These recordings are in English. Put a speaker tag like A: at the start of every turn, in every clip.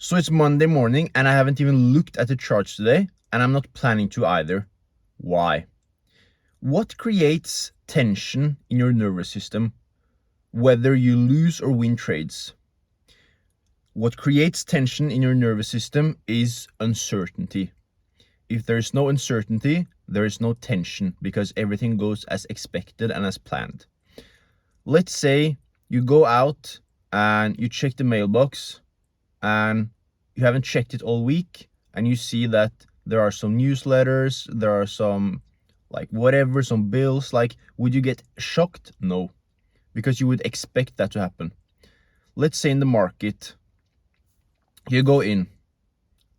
A: So it's Monday morning and I haven't even looked at the charts today, and I'm not planning to either. Why? What creates tension in your nervous system, whether you lose or win trades? What creates tension in your nervous system is uncertainty. If there is no uncertainty, there is no tension because everything goes as expected and as planned. Let's say you go out and you check the mailbox and you haven't checked it all week, and you see that there are some newsletters, there are some some bills. Would you get shocked? No, because you would expect that to happen. Let's say in the market, you go in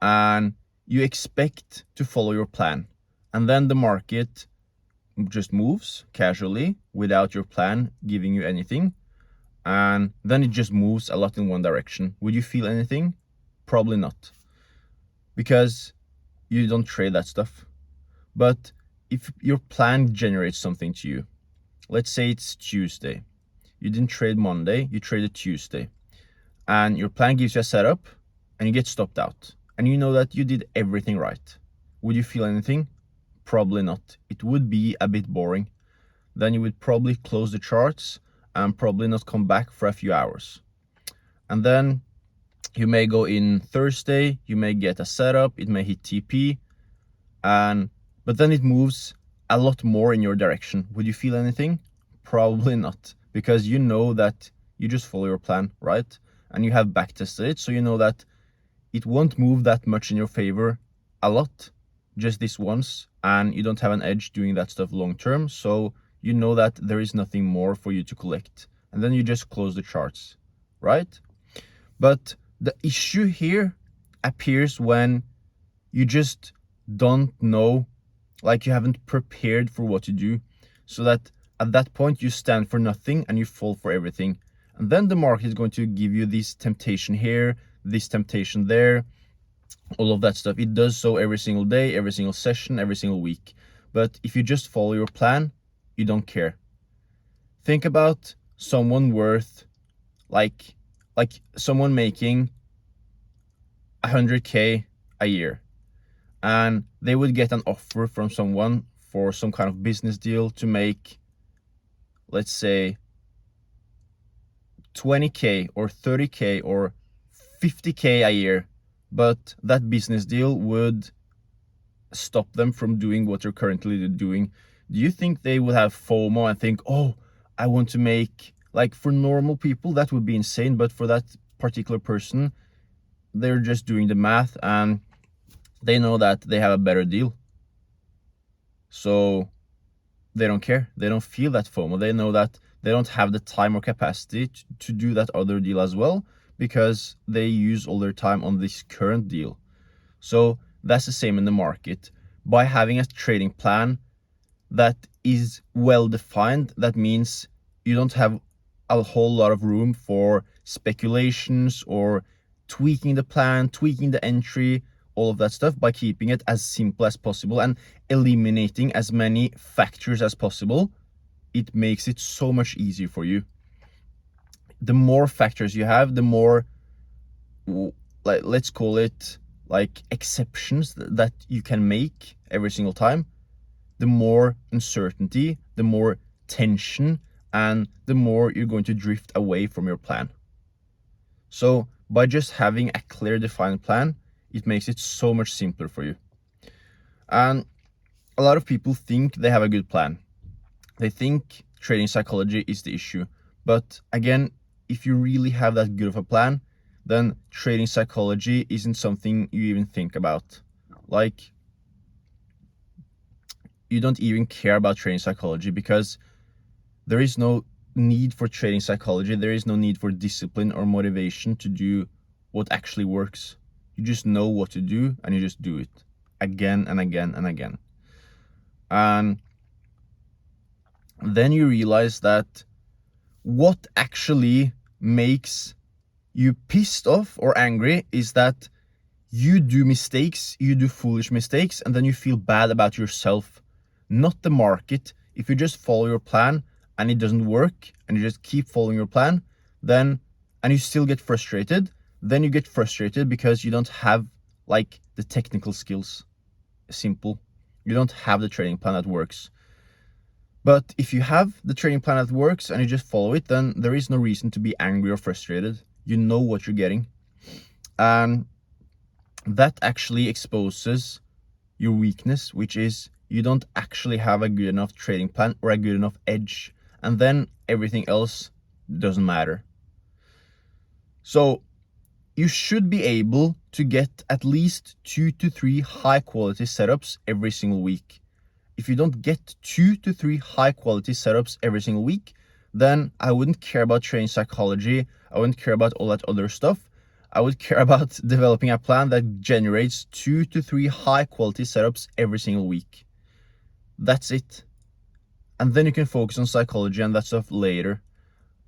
A: and you expect to follow your plan, and then the market just moves casually without your plan giving you anything, and then it just moves a lot in one direction. Would you feel anything? Probably not, because you don't trade that stuff. But if your plan generates something to you, let's say it's Tuesday, you didn't trade Monday, you traded Tuesday, and your plan gives you a setup and you get stopped out, and you know that you did everything right, would you feel anything? Probably not. It would be a bit boring. Then you would probably close the charts and probably not come back for a few hours. And then you may go in Thursday, you may get a setup, it may hit TP, but then it moves a lot more in your direction. Would you feel anything? Probably not, because you know that you just follow your plan, right? And you have backtested it, so you know that it won't move that much in your favor a lot, just this once, and you don't have an edge doing that stuff long term, so you know that there is nothing more for you to collect, and then you just close the charts, right? But the issue here appears when you just don't know, you haven't prepared for what to do, so that at that point you stand for nothing and you fall for everything. And then the market is going to give you this temptation here, this temptation there, all of that stuff. It does so every single day, every single session, every single week. But if you just follow your plan, you don't care. Think about someone worth like someone making 100K a year, and they would get an offer from someone for some kind of business deal to make, let's say, 20K or 30K or 50K a year, but that business deal would stop them from doing what they're currently doing. Do you think they would have FOMO and think, oh, I want to make, for normal people, that would be insane, but for that particular person, they're just doing the math and they know that they have a better deal. So they don't care. They don't feel that FOMO. They know that they don't have the time or capacity to do that other deal as well, because they use all their time on this current deal. So that's the same in the market. By having a trading plan that is well defined, that means you don't have a whole lot of room for speculations or tweaking the plan, tweaking the entry, all of that stuff. By keeping it as simple as possible and eliminating as many factors as possible, it makes it so much easier for you. The more factors you have, the more, let's call it exceptions that you can make every single time, the more uncertainty, the more tension, and the more you're going to drift away from your plan. So by just having a clear, defined plan, it makes it so much simpler for you. And a lot of people think they have a good plan. They think trading psychology is the issue. But again, if you really have that good of a plan, then trading psychology isn't something you even think about. You don't even care about trading psychology, because there is no need for trading psychology. There is no need for discipline or motivation to do what actually works. You just know what to do and you just do it again and again and again. And then you realize that what actually makes you pissed off or angry is that you do mistakes, you do foolish mistakes, and then you feel bad about yourself, not the market. If you just follow your plan and it doesn't work and you just keep following your plan, and you still get frustrated, then you get frustrated because you don't have like the technical skills. Simple. You don't have the trading plan that works. But if you have the trading plan that works and you just follow it, then there is no reason to be angry or frustrated. You know what you're getting. And that actually exposes your weakness, which is you don't actually have a good enough trading plan or a good enough edge. And then everything else doesn't matter. So you should be able to get at least 2 to 3 high quality setups every single week. If you don't get 2 to 3 high quality setups every single week, then I wouldn't care about trading psychology. I wouldn't care about all that other stuff. I would care about developing a plan that generates 2 to 3 high quality setups every single week. That's it. And then you can focus on psychology and that stuff later.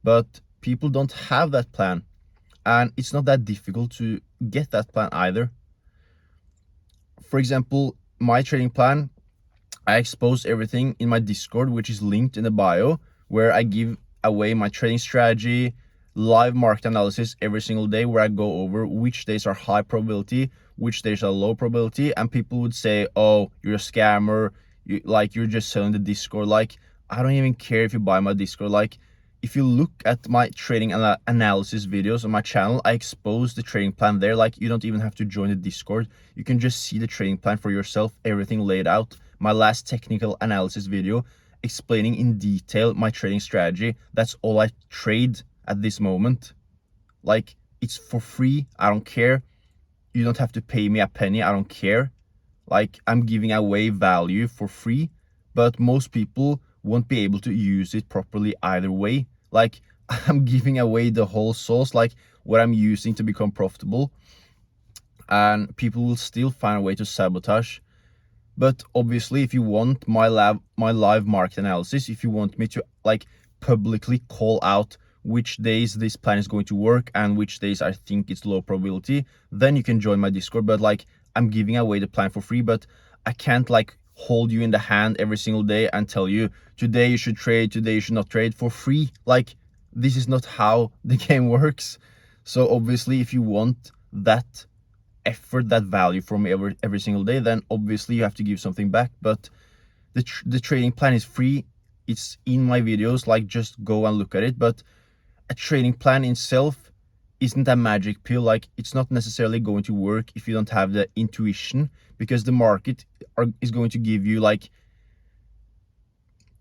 A: But people don't have that plan. And it's not that difficult to get that plan either. For example, my trading plan, I expose everything in my Discord, which is linked in the bio, where I give away my trading strategy, live market analysis every single day, where I go over which days are high probability, which days are low probability. And people would say, oh, you're a scammer, you're just selling the Discord. Like, I don't even care if you buy my Discord. Like, if you look at my trading analysis videos on my channel, I expose the trading plan there. Like, you don't even have to join the Discord. You can just see the trading plan for yourself, everything laid out. My last technical analysis video explaining in detail my trading strategy. That's all I trade at this moment. Like, it's for free. I don't care. You don't have to pay me a penny. I don't care. Like, I'm giving away value for free, but most people won't be able to use it properly either way. Like, I'm giving away the whole sauce, like what I'm using to become profitable, and people will still find a way to sabotage. But obviously, if you want my live market analysis, if you want me to like publicly call out which days this plan is going to work and which days I think it's low probability, then you can join my Discord. But like, I'm giving away the plan for free, but I can't like hold you in the hand every single day and tell you today you should trade, today you should not trade for free. Like, this is not how the game works. So obviously, if you want that effort, that value from me every single day, then obviously you have to give something back. But the trading plan is free. It's in my videos, like, just go and look at it. But a trading plan itself isn't a magic pill. Like, it's not necessarily going to work if you don't have the intuition, because the market is going to give you like,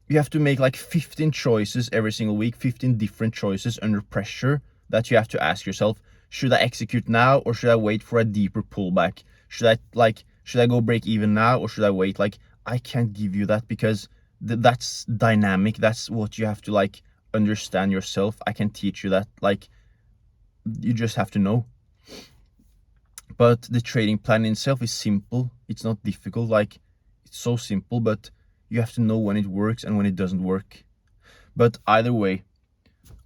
A: you have to make like 15 choices every single week, 15 different choices under pressure that you have to ask yourself, should I execute now or should I wait for a deeper pullback? Should I go break even now or should I wait? Like, I can't give you that because that's dynamic. That's what you have to like understand yourself. I can teach you that. Like, you just have to know. But the trading plan in itself is simple. It's not difficult. Like, it's so simple, but you have to know when it works and when it doesn't work. But either way,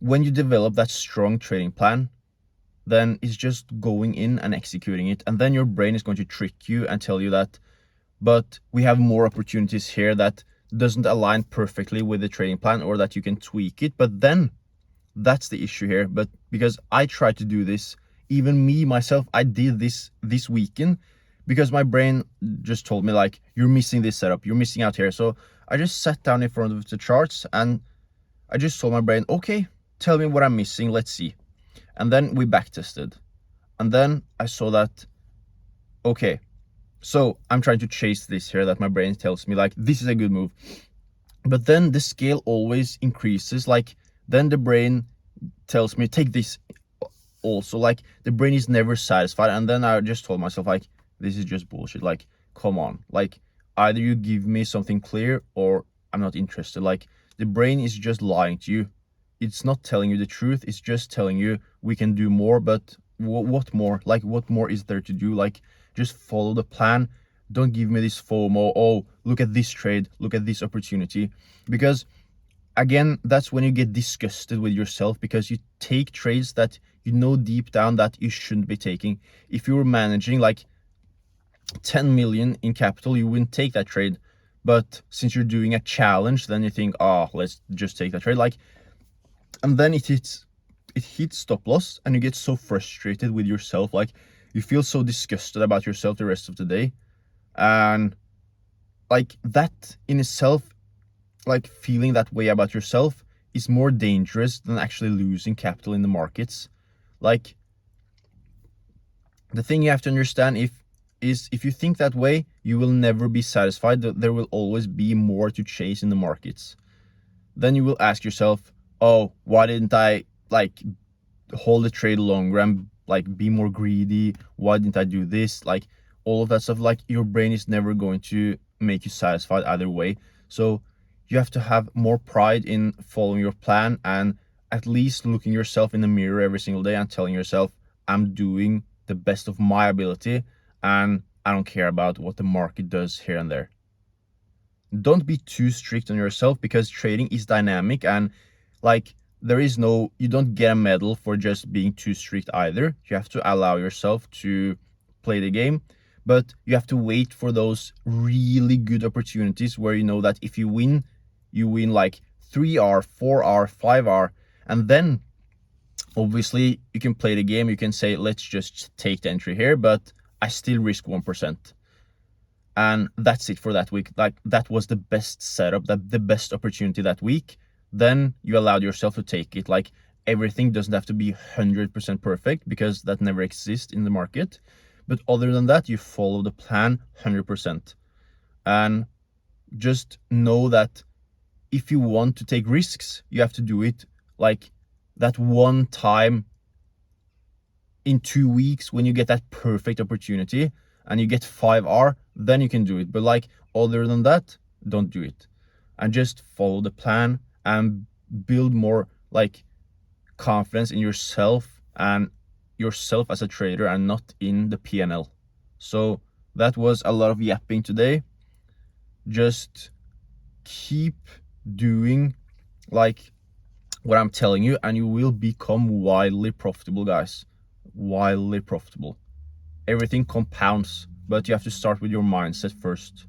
A: when you develop that strong trading plan, then it's just going in and executing it. And then your brain is going to trick you and tell you that, but we have more opportunities here that doesn't align perfectly with the trading plan, or that you can tweak it. But then that's the issue here. But because I tried to do this, even me myself, I did this weekend, because my brain just told me like, you're missing this setup, you're missing out here. So I just sat down in front of the charts and I just told my brain, okay, tell me what I'm missing, let's see. And then we back tested, and then I saw that, okay, so I'm trying to chase this here, that my brain tells me like, this is a good move. But then the scale always increases. Like, then the brain tells me, take this also. Like, the brain is never satisfied. And then I just told myself like, this is just bullshit. Like, come on, like, either you give me something clear or I'm not interested. Like, the brain is just lying to you. It's not telling you the truth. It's just telling you we can do more, but what more? Like, what more is there to do? Like, just follow the plan. Don't give me this FOMO. Oh, look at this trade, look at this opportunity. Because again, that's when you get disgusted with yourself, because you take trades that you know deep down that you shouldn't be taking. If you were managing like 10 million in capital, you wouldn't take that trade. But since you're doing a challenge, then you think, oh, let's just take that trade. Like, and then it hits it hits stop loss and you get so frustrated with yourself, like you feel so disgusted about yourself the rest of the day. And like that in itself, like feeling that way about yourself is more dangerous than actually losing capital in the markets. Like the thing you have to understand if you think that way, you will never be satisfied. There will always be more to chase in the markets. Then you will ask yourself, oh, why didn't I like hold the trade longer and like be more greedy? Why didn't I do this? Like all of that stuff, like your brain is never going to make you satisfied either way. So you have to have more pride in following your plan and at least looking yourself in the mirror every single day and telling yourself, I'm doing the best of my ability and I don't care about what the market does here and there. Don't be too strict on yourself because trading is dynamic and like you don't get a medal for just being too strict either. You have to allow yourself to play the game, but you have to wait for those really good opportunities where you know that if you win, you win like 3R, 4R, 5R, and then obviously you can play the game. You can say, let's just take the entry here, but I still risk 1%. And that's it for that week. Like that was the best setup, the best opportunity that week. Then you allowed yourself to take it. Like everything doesn't have to be 100% perfect because that never exists in the market. But other than that, you follow the plan 100%. And just know that if you want to take risks, you have to do it like that one time in 2 weeks when you get that perfect opportunity and you get 5R, then you can do it. But like other than that, don't do it. And just follow the plan and build more like confidence in yourself and yourself as a trader and not in the PNL. So that was a lot of yapping today. Just keep doing like what I'm telling you and you will become wildly profitable, guys. Wildly profitable. Everything compounds, but you have to start with your mindset first.